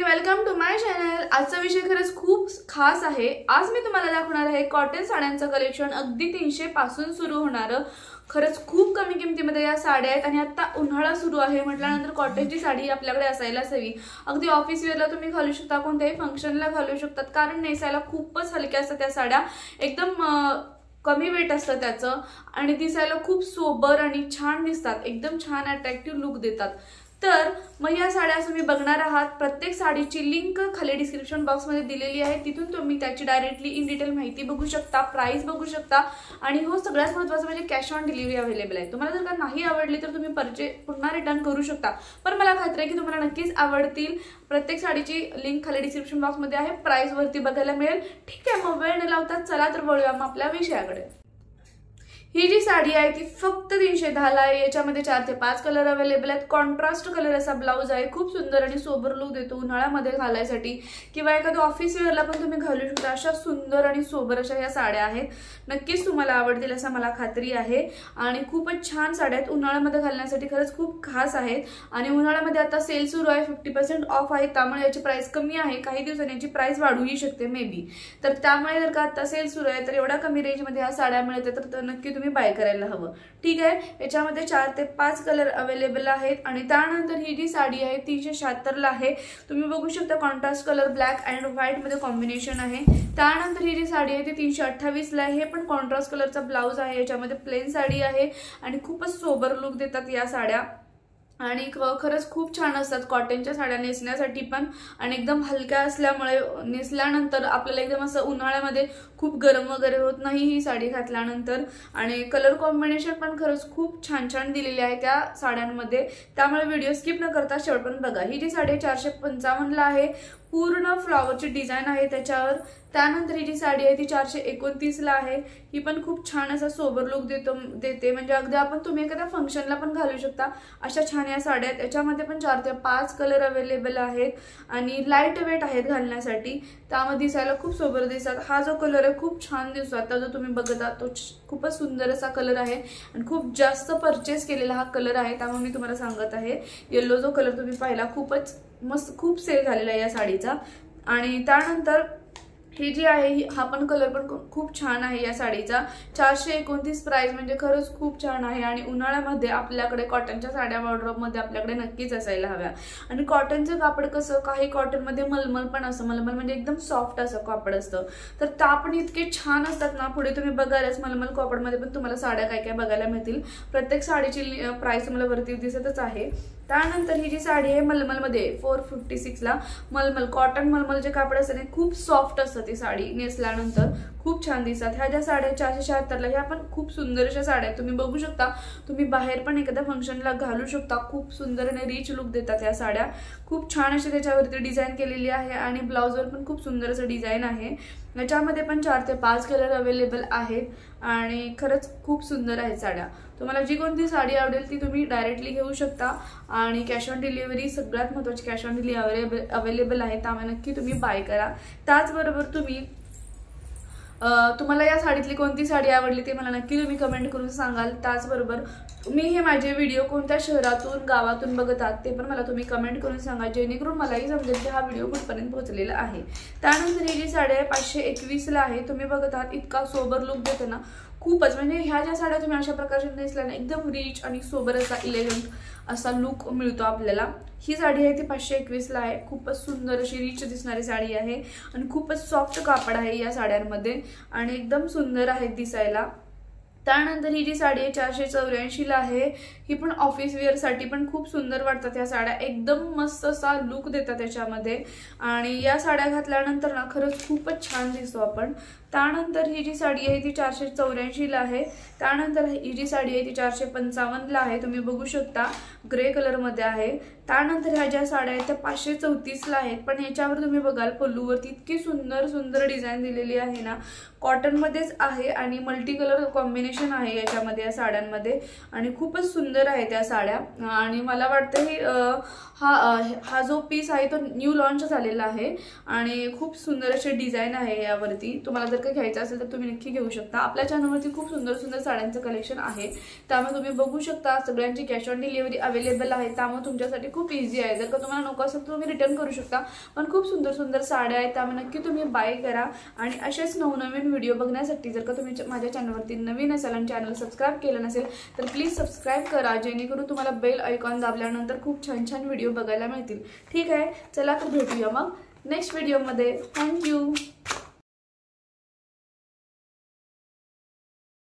Welcome to my channel. आजचा विषय खरंच खूप खास आहे। आज मी तुम्हाला दाखवणार आहे कॉटन साड्यांचं कलेक्शन। अगदी 300 पासून सुरू होणार खरंच खूप कमी किमतीमध्ये या साड्या आहेत आणि आता उन्हाळा सुरू आहे म्हटल्यानंतर कॉटनची साडी आपल्याकडे असायलाच हवी। अगदी ऑफिस वेअरला तुम्ही घालू शकता, कोणत्याही फंक्शनला घालू शकतात, कारण नेसायला खूपच हलक्या असतात त्या साड्या। एकदम कमी वेट असतं त्याचं आणि दिसायला खूप सोबर आणि छान दिसतात, एकदम छान अट्रॅक्टिव्ह लुक देतात। तर मग या साड्या तुम्ही बघणार आहात। प्रत्येक साडीची लिंक खाली डिस्क्रिप्शन बॉक्स मध्ये दिलेली आहे, तिथून तुम्ही त्याची डायरेक्टली इन डिटेल माहिती बघू शकता, प्राइस बघू शकता आणि हो सगळ्यात महत्त्वाचं म्हणजे कॅश ऑन डिलिव्हरी अवेलेबल आहे। तुम्हाला जर का नाही आवडली तर तुम्ही पुन्हा रिटर्न करू शकता, पण मला खात्री आहे की तुम्हाला नक्कीच आवडतील। प्रत्येक साडीची लिंक खाली डिस्क्रिप्शन बॉक्स मध्ये आहे, प्राइस वरती बघायला मिळेल। ठीक आहे, मग वेळ न लावता चला तर वळूया मग आपल्या विषयाकडे। ही जी साडी आहे ती फक्त 310 ला आहे। याच्यामध्ये 4 ते 5 कलर अवेलेबल आहेत। कॉन्ट्रास्ट कलर असा ब्लाउज आहे, खूप सुंदर आणि सोबर लुक देतो उन्हाळ्यामध्ये घालायसाठी किंवा एखाद्या ऑफिस वेअरला पण तुम्ही घालू शकता। अशा सुंदर आणि सोबर अशा या साड्या आहेत, नक्कीच तुम्हाला आवडतील असं मला खात्री आहे आणि खूपच छान साड्या आहेत। उन्हाळ्यामध्ये घालण्यासाठी खरंच खूप खास आहेत आणि उन्हाळ्यामध्ये आता सेल सुरू आहे, 50% ऑफ आहे, त्यामुळे याची प्राइस कमी आहे। काही दिवसांनी याची प्राइस वाढूही शकते मे बी। तर त्यामुळे जर का आता सेल सुरू आहे तर एवढ्या कमी रेंज मध्ये ह्या साड्या मिळतात तर नक्की तुम्ही बाय करायला हवं। ठीक आहे, याच्यामध्ये 4 ते 5 कलर अवेलेबल आहेत आणि त्यानंतर ही जी साडी आहे 376 ला आहे। तुम्ही बघू शकता contrast colour black and white मध्ये कॉम्बिनेशन आहे। त्यानंतर ही जी साडी आहे ती 328 ला आहे, हे पण कॉन्ट्रास्ट कलरचा ब्लाउज आहे। याच्यामध्ये प्लेन साडी आहे आणि खूपच सोबर लुक देतात या साड्या आणि खरंच खूप छान असतात कॉटनच्या साड्या नेसण्यासाठी पण आणि एकदम हलक्या असल्यामुळे नेसल्यानंतर आपल्याला एकदम असं उन्हाळ्यामध्ये खूप गरम वगैरे होत नाही ही साडी घातल्यानंतर। आणि कलर कॉम्बिनेशन पण खरंच खूप छान छान दिलेली आहे त्या साड्यांमध्ये, त्यामुळे व्हिडिओ स्किप न करता शेवटपर्यंत बघा। ही जी साडी 455 ला आहे, पूर्ण फ्लॉवरची डिझाइन आहे त्याच्यावर। त्यानंतर ही जी साडी आहे ती 429 ला आहे, ही पण खूप छान असा सोबर लुक देते म्हणजे अगदी आपण तुम्ही एखाद्या फंक्शनला पण घालू शकता अशा छान या साड्या आहेत। याच्यामध्ये पण 4 ते 5 कलर अवेलेबल आहेत आणि लाईट वेट आहेत घालण्यासाठी, त्यामध्ये दिसायला खूप सोबर दिसतात। हा जो कलर आहे खूप छान दिसतो, आता जो तुम्ही बघत आहात तो खूपच सुंदर असा कलर आहे आणि खूप जास्त परचेस केलेला हा कलर आहे, त्यामुळे मी तुम्हाला सांगत आहे। येलो जो कलर तुम्ही पाहिला खूपच मस्त, खूप सेल झालेला आहे या साडीचा। आणि त्यानंतर ही जी आहे हा पण कलर पण खूप छान आहे या साडीचा। 429 प्राइस म्हणजे खरंच खूप छान आहे आणि उन्हाळ्यामध्ये आपल्याकडे कॉटनच्या साड्या वॉर्डरोब मध्ये आपल्याकडे नक्कीच असायला हव्या। आणि कॉटनचं कापड कसं, काही कॉटन मध्ये मलमल पण असतं, मलमल म्हणजे एकदम सॉफ्ट असं कापड असतं, तर त्या पण इतके छान असतात ना। पुढे तुम्ही बघालच मलमल कापड मध्ये पण तुम्हाला साड्या काय काय बघायला मिळतील। प्रत्येक साडीची प्राइस तुम्हाला वरती दिसतच आहे। त्यानंतर ही जी साडी आहे मलमल मध्ये 456 ला, मलमल कॉटन मलमल जे कापड असतं ते खूप सॉफ्ट असतं, ती साडी नेसल्यानंतर खूप छान दिसतात। ह्या ज्या साड्या 476 ला, ह्या पण खूप सुंदर अशा साड्या तुम्ही बघू शकता, तुम्ही बाहेर पण एखाद्या फंक्शनला घालू शकता। खूप सुंदर आणि रिच लुक देतात या साड्या, खूप छान अशी त्याच्यावरती डिझाईन केलेली आहे आणि ब्लाउजवर पण खूप सुंदर असं डिझाईन आहे। याच्यामध्ये पण 4 ते 5 कलर अवेलेबल आहेत आणि खरंच खूप सुंदर आहेत साड्या। तुम्हाला जी कोणती साडी आवडेल ती तुम्ही डायरेक्टली घेऊ शकता आणि कॅश ऑन डिलिव्हरी, सगळ्यात महत्त्वाची कॅश ऑन डिलिव्हरी अवेलेबल आहे, त्यामुळे नक्की तुम्ही बाय करा। त्याचबरोबर तुम्हाला या साडीतली कोणती साडी आवडली ते मला नक्की तुम्ही कमेंट करून सांगाल। त्याचबरोबर तुम्ही हे माझे व्हिडिओ कोणत्या शहरातून गावातून बघत आहात ते पण मला तुम्ही कमेंट करून सांगा, जेणेकरून मलाही समजेल की हा व्हिडिओ कुठपर्यंत पोहोचलेला आहे। त्यानंतर ही जी साडी आहे 521 ला आहे, तुम्ही बघत आहात इतका सोबर लुक देते ना खूपच, म्हणजे ह्या ज्या साड्या तुम्ही अशा प्रकारच्या नेसल्या ना एकदम रिच आणि सोबर असा इलेगंट असा लुक मिळतो आपल्याला। ही साडी आहे ती 521 ला आहे, खूपच सुंदर अशी रिच दिसणारी साडी आहे आणि खूपच सॉफ्ट कापड आहे या साड्यांमध्ये आणि एकदम सुंदर आहे दिसायला। त्यानंतर ही जी साडी आहे 484 ला आहे, ही पण ऑफिस वेअर साठी पण खूप सुंदर वाटतात या साड्या, एकदम मस्त असा लुक देतात त्याच्यामध्ये आणि या साड्या घातल्यानंतर ना खरंच खूपच छान दिसतो आपण। त्यानंतर ही जी साडी आहे ती 484 ला आहे। त्यानंतर ही जी साडी आहे ती 455 ला आहे, तुम्ही बघू शकता ग्रे कलर मध्ये आहे। त्यानंतर ह्या ज्या साड्या आहेत त्या 534 ला आहेत, पण याच्यावर तुम्ही बघाल पल्लूवरती इतकी सुंदर सुंदर डिझाईन दिलेली आहे ना, कॉटन मध्येच आहे आणि मल्टी कलर कॉम्बिनेशन आहे याच्यामध्ये या साड्यांमध्ये आणि खूपच सुंदर सुंदर आहे त्या साड्या आणि मला वाटतं ही हा जो पीस आहे तो न्यू लॉन्च झालेला आहे आणि खूप सुंदर अशी डिझाईन आहे यावरती. तुम्हाला जर का घ्यायचं असेल तर तुम्ही नक्की घेऊ शकता. आपल्या चॅनलवरती खूप सुंदर सुंदर साड्यांचं कलेक्शन आहे, त्यामुळे तुम्ही बघू शकता. सगळ्यांची कॅश ऑन डिलिव्हरी अवेलेबल आहे, त्यामुळे तुमच्यासाठी खूप इझी आहे. जर का तुम्हाला नको असेल तर तुम्ही रिटर्न करू शकता. पण खूप सुंदर सुंदर साड्या आहेत, त्यामुळे नक्की तुम्ही बाय करा. आणि असेच नवनवीन व्हिडिओ बघण्यासाठी जर का तुम्ही माझ्या चॅनलवरती नवीन असाल आणि चॅनल सबस्क्राईब केलं नसेल तर प्लीज सबस्क्राईब करा, जेणेकरून तुम्हाला बेल आयकॉन दाबल्यानंतर खूप छान छान व्हिडिओ बघायला मिळतील. ठीक आहे, चला तर भेटूया मग नेक्स्ट व्हिडिओमध्ये. थँक्यू.